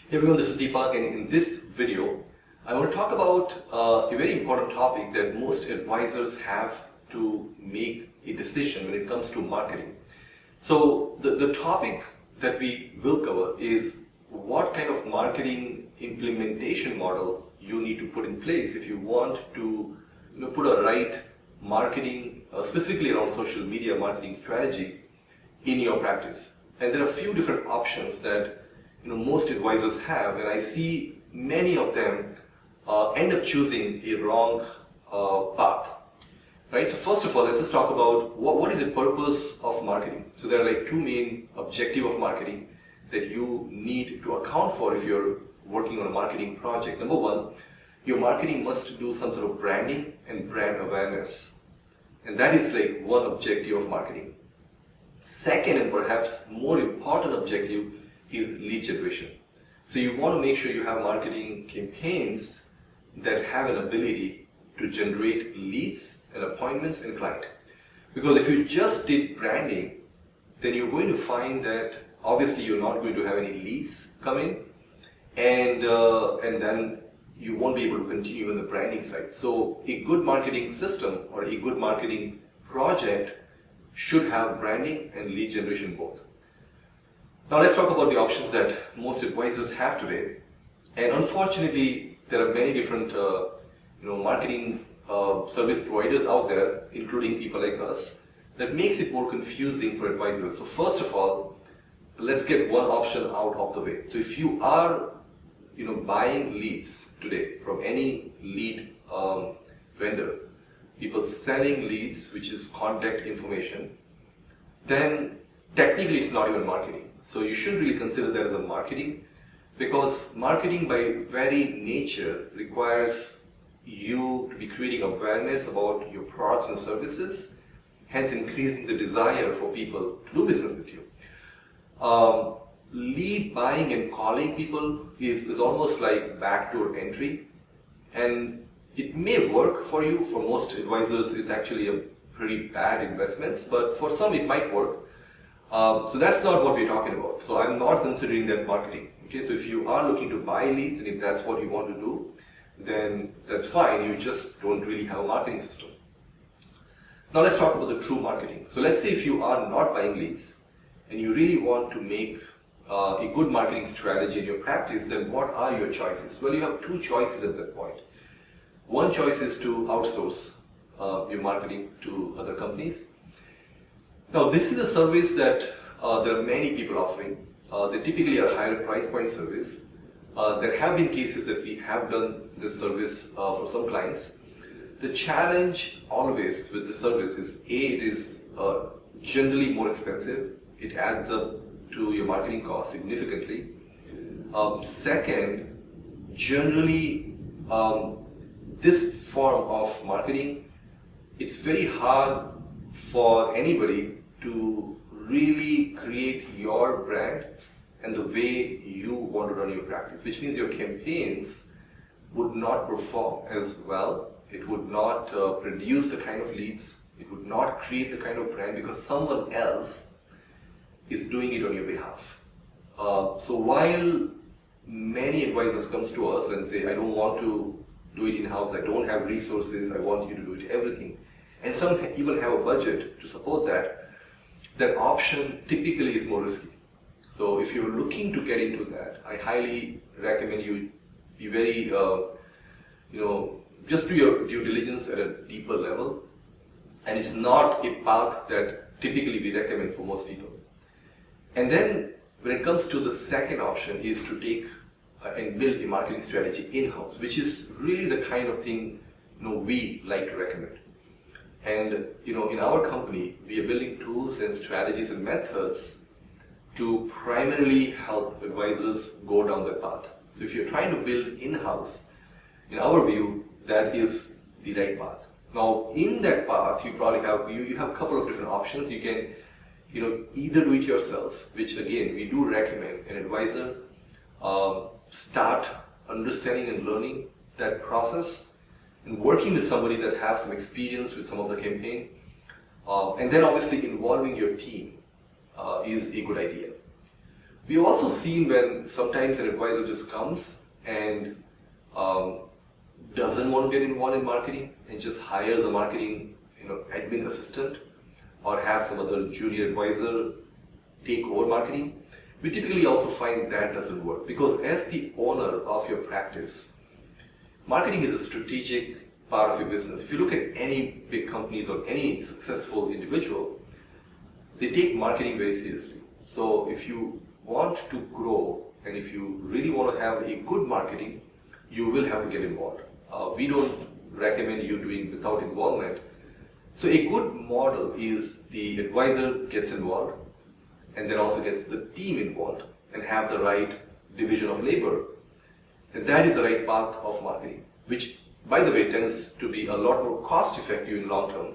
Hey everyone, this is Deepak, and in this video, I want to talk about a very important topic that most advisors have to make a decision when it comes to marketing. So the topic that we will cover is what kind of marketing implementation model you need to put in place if you want to put a right marketing, specifically around social media marketing strategy in your practice. And there are a few different options that most advisors have, and I see many of them end up choosing a wrong path. Right? So first of all, let's just talk about what is the purpose of marketing. So there are like two main objectives of marketing that you need to account for if you're working on a marketing project. Number one, your marketing must do some sort of branding and brand awareness. And that is like one objective of marketing. Second, and perhaps more important objective, is lead generation. So you want to make sure you have marketing campaigns that have an ability to generate leads and appointments and client. Because if you just did branding, then you're going to find that obviously you're not going to have any leads come in, and then you won't be able to continue on the branding side. So a good marketing system or a good marketing project should have branding and lead generation both. Now let's talk about the options that most advisors have today. And unfortunately, there are many different marketing service providers out there, including people like us, that makes it more confusing for advisors. So first of all, let's get one option out of the way. So if you are buying leads today from any lead vendor, people selling leads, which is contact information, then technically it's not even marketing. So you shouldn't really consider that as a marketing, because marketing by very nature requires you to be creating awareness about your products and services, hence increasing the desire for people to do business with you. Lead buying and calling people is almost like backdoor entry, and it may work for you. For most advisors, it's actually a pretty bad investment, but for some it might work. So that's not what we're talking about. So I'm not considering that marketing. Okay, so if you are looking to buy leads and if that's what you want to do, then that's fine. You just don't really have a marketing system. Now let's talk about the true marketing. So let's say if you are not buying leads and you really want to make a good marketing strategy in your practice, then what are your choices? Well, you have two choices at that point. One choice is to outsource your marketing to other companies. Now, this is a service that there are many people offering. They typically are higher price point service. There have been cases that we have done this service for some clients. The challenge always with the service is it is generally more expensive. It adds up to your marketing cost significantly. Second, generally this form of marketing, it's very hard for anybody to really create your brand and the way you want to run your practice, which means your campaigns would not perform as well. It would not produce the kind of leads. It would not create the kind of brand because someone else is doing it on your behalf. So while many advisors comes to us and say, I don't want to do it in-house, I don't have resources, I want you to do it everything, and some even have a budget to support that, that option typically is more risky. So if you're looking to get into that, I highly recommend you be very, just do your due diligence at a deeper level. And it's not a path that typically we recommend for most people. And then when it comes to the second option is to take and build a marketing strategy in-house, which is really the kind of thing we like to recommend. And in our company, we are building tools and strategies and methods to primarily help advisors go down that path. So if you're trying to build in-house, in our view, that is the right path. Now, in that path, you probably have you have a couple of different options. You can either do it yourself, which again we do recommend an advisor start understanding and learning that process and working with somebody that has some experience with some of the campaign, and then obviously involving your team is a good idea. We've also seen when sometimes an advisor just comes and doesn't want to get involved in marketing and just hires a marketing admin assistant or have some other junior advisor take over marketing. We typically also find that doesn't work, because as the owner of your practice, marketing is a strategic part of your business. If you look at any big companies or any successful individual, they take marketing very seriously. So if you want to grow and if you really want to have a good marketing, you will have to get involved. We don't recommend you doing without involvement. So a good model is the advisor gets involved and then also gets the team involved and have the right division of labor. And that is the right path of marketing, which, by the way, tends to be a lot more cost effective in long term,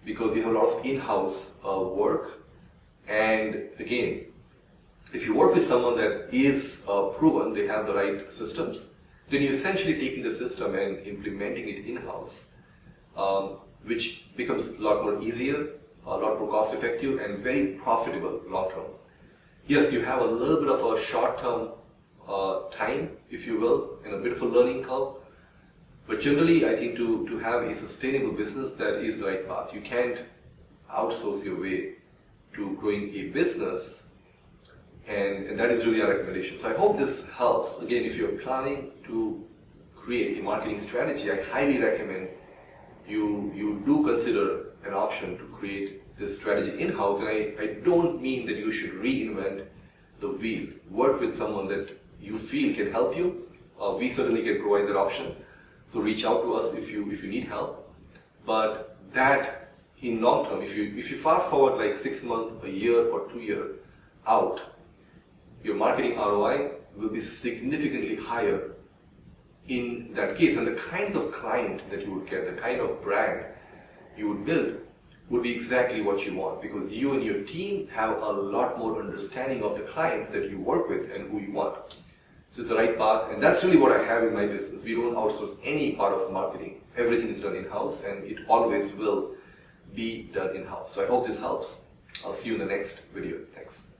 because you have a lot of in-house work. And again, if you work with someone that is proven, they have the right systems, then you're essentially taking the system and implementing it in-house, which becomes a lot more easier, a lot more cost effective, and very profitable long term. Yes, you have a little bit of a short term time, if you will, and a bit of a learning curve. But generally, I think to have a sustainable business, that is the right path. You can't outsource your way to growing a business, and that is really a recommendation. So I hope this helps. Again, if you're planning to create a marketing strategy, I highly recommend you do consider an option to create this strategy in-house. And I don't mean that you should reinvent the wheel. Work with someone that you feel can help you. We certainly can provide that option. So reach out to us if you need help. But that in long term, if you fast forward like 6 months, a year, or 2 years out, your marketing ROI will be significantly higher in that case. And the kinds of client that you would get, the kind of brand you would build, would be exactly what you want, because you and your team have a lot more understanding of the clients that you work with and who you want. So it's the right path, and that's really what I have in my business. We don't outsource any part of marketing. Everything is done in-house, and it always will be done in-house. So I hope this helps. I'll see you in the next video. Thanks.